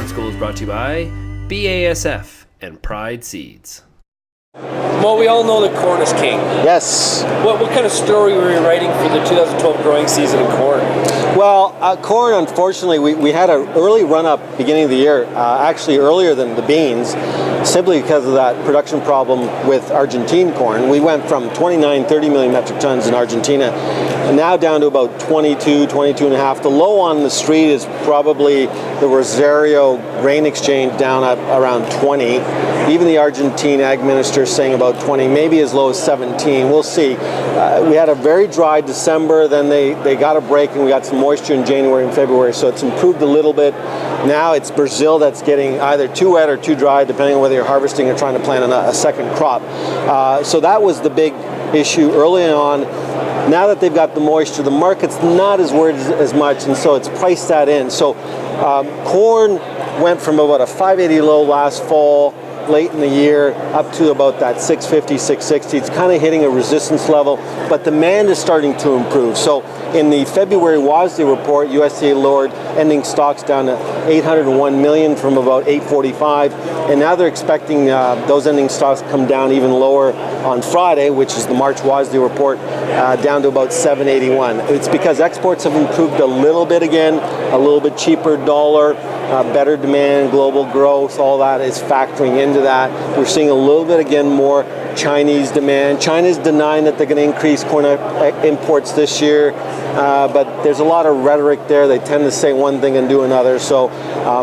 Corn School is brought to you by BASF and Pride Seeds. Well, we all know that corn is king. Yes. What kind of story were you writing for the 2012 growing season in corn? Well, corn, unfortunately, we had an early run-up beginning of the year, actually earlier than the beans, simply because of that production problem with Argentine corn. We went from 29, 30 million metric tons in Argentina, and now down to about 22, 22 and a half. The low on the street is probably the Rosario grain exchange down at around 20. Even the Argentine ag minister is saying about 20, maybe as low as 17. We'll see. We had a very dry December, then they got a break and we got some moisture in January and February, so it's improved a little bit. Now it's Brazil that's getting either too wet or too dry, depending on whether you're harvesting or trying to plant a second crop. So that was the big issue early on. Now that they've got the moisture, the market's not as worried as much, and so it's priced that in. So corn went from about a 580 low last fall, late in the year, up to about that 650, 660. It's kind of hitting a resistance level, but demand is starting to improve. So in the February WASDE report, USDA lowered ending stocks down to 801 million from about 845, and now they're expecting those ending stocks to come down even lower on Friday, which is the March WASDE report, down to about 781. It's because exports have improved a little bit again, a little bit cheaper dollar, better demand, global growth, all that is factoring into that. We're seeing a little bit again more Chinese demand. China's denying that they're going to increase corn imports this year, but there's a lot of rhetoric there. They tend to say one thing and do another. So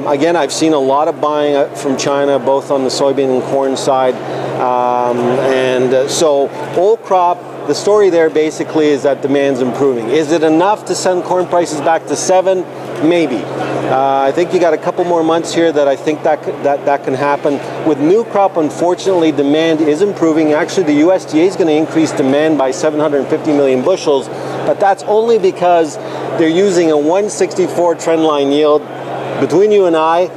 again, I've seen a lot of buying from China, both on the soybean and corn side. So old crop, the story there basically is that demand's improving. Is it enough to send corn prices back to 7? Maybe. I think you got a couple more months here that I think that can happen. With new crop, unfortunately, demand is improving. Actually, the USDA is going to increase demand by 750 million bushels, but that's only because they're using a 164 trendline yield. Between you and I,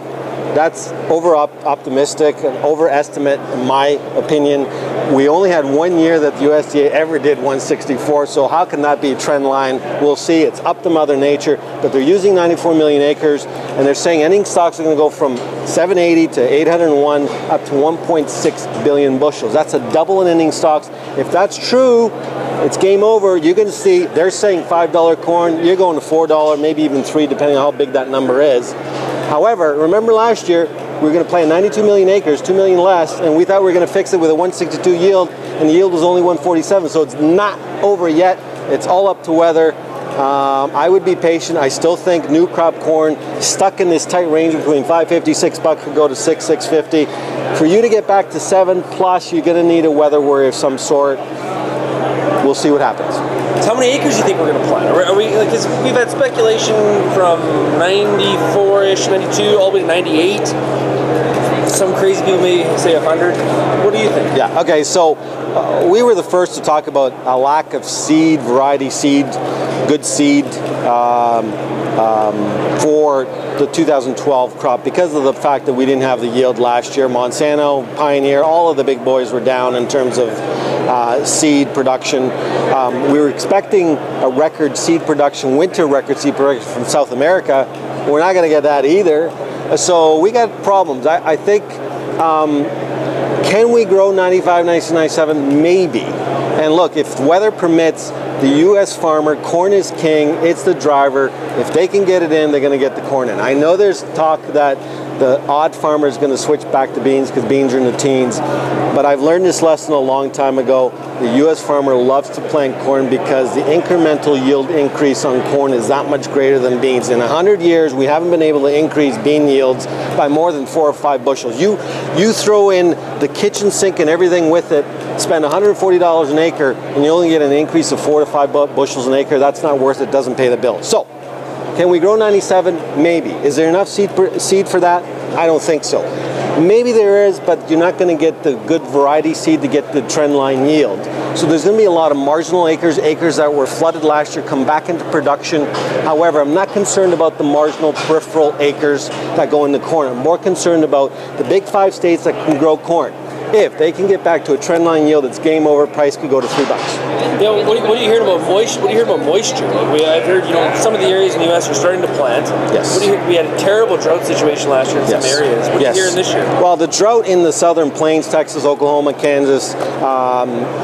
that's over-optimistic, an overestimate, in my opinion. We only had 1 year that the USDA ever did 164, so how can that be a trend line? We'll see. It's up to Mother Nature, but they're using 94 million acres, and they're saying ending stocks are going to go from 780 to 801 up to 1.6 billion bushels. That's a double in ending stocks. If that's true, it's game over. You're going to see, they're saying $5 corn, you're going to $4, maybe even $3, depending on how big that number is. However, remember last year, we were going to plant 92 million acres, 2 million less, and we thought we were going to fix it with a 162 yield, and the yield was only 147, so it's not over yet. It's all up to weather. I would be patient. I still think new crop corn stuck in this tight range between $5.50, $6 could go to $6, $6.50. For you to get back to 7 plus, you're going to need a weather worry of some sort. We'll see what happens. So how many acres do you think we're going to plant? Are we, like, we've had speculation from 94-ish, 92, all the way to 98. Some crazy people may say 100. What do you think? Yeah, okay, so we were the first to talk about a lack of seed, variety seed, good seed for the 2012 crop because of the fact that we didn't have the yield last year. Monsanto, Pioneer, all of the big boys were down in terms of seed production. We were expecting a record seed production, winter record seed production from South America. We're not going to get that either. So we got problems. I think, can we grow 95, 96, 97? Maybe. And look, if weather permits, the U.S. farmer, corn is king, it's the driver. If they can get it in, they're going to get the corn in. I know there's talk that the odd farmer is going to switch back to beans because beans are in the teens, but I've learned this lesson a long time ago. The U.S. farmer loves to plant corn because the incremental yield increase on corn is that much greater than beans. In 100 years, we haven't been able to increase bean yields by more than 4 or 5 bushels. You throw in the kitchen sink and everything with it, spend $140 an acre, and you only get an increase of 4 to 5 bushels an acre. That's not worth it. Doesn't pay the bill. So, can we grow 97? Maybe. Is there enough seed for that? I don't think so. Maybe there is, but you're not going to get the good variety seed to get the trend line yield. So there's going to be a lot of marginal acres that were flooded last year, come back into production. However, I'm not concerned about the marginal peripheral acres that go into corn. I'm more concerned about the big 5 states that can grow corn. If they can get back to a trendline yield, it's game over. Price could go to $3. Yeah, what are you hearing about moisture? What do you hear about moisture? I've heard, some of the areas in the U.S. are starting to plant. Yes. What do you hear? We had a terrible drought situation last year in some areas. What are you hearing this year? Well, the drought in the southern plains, Texas, Oklahoma, Kansas,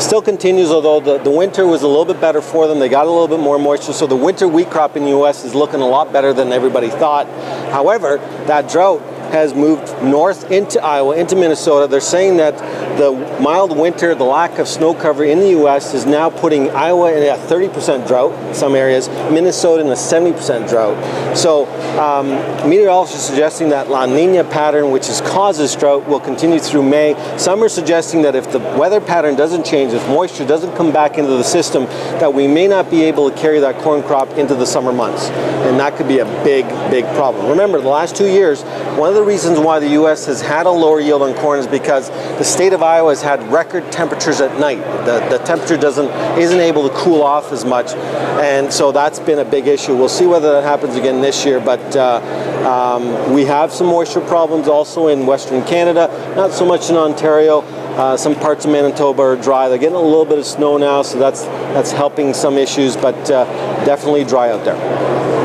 still continues, although the winter was a little bit better for them. They got a little bit more moisture, so the winter wheat crop in the U.S. is looking a lot better than everybody thought. However, that drought has moved north into Iowa, into Minnesota. They're saying that the mild winter, the lack of snow cover in the U.S. is now putting Iowa in a 30% drought in some areas, Minnesota in a 70% drought. So meteorologists are suggesting that La Nina pattern, which causes drought, will continue through May. Some are suggesting that if the weather pattern doesn't change, if moisture doesn't come back into the system, that we may not be able to carry that corn crop into the summer months. And that could be a big, big problem. Remember, the last 2 years, one of the reasons why the U.S. has had a lower yield on corn is because the state of Iowa has had record temperatures at night. The temperature isn't able to cool off as much, and so that's been a big issue. We'll see whether that happens again this year, but we have some moisture problems also in Western Canada, not so much in Ontario. Some parts of Manitoba are dry. They're getting a little bit of snow now, so that's helping some issues, but definitely dry out there.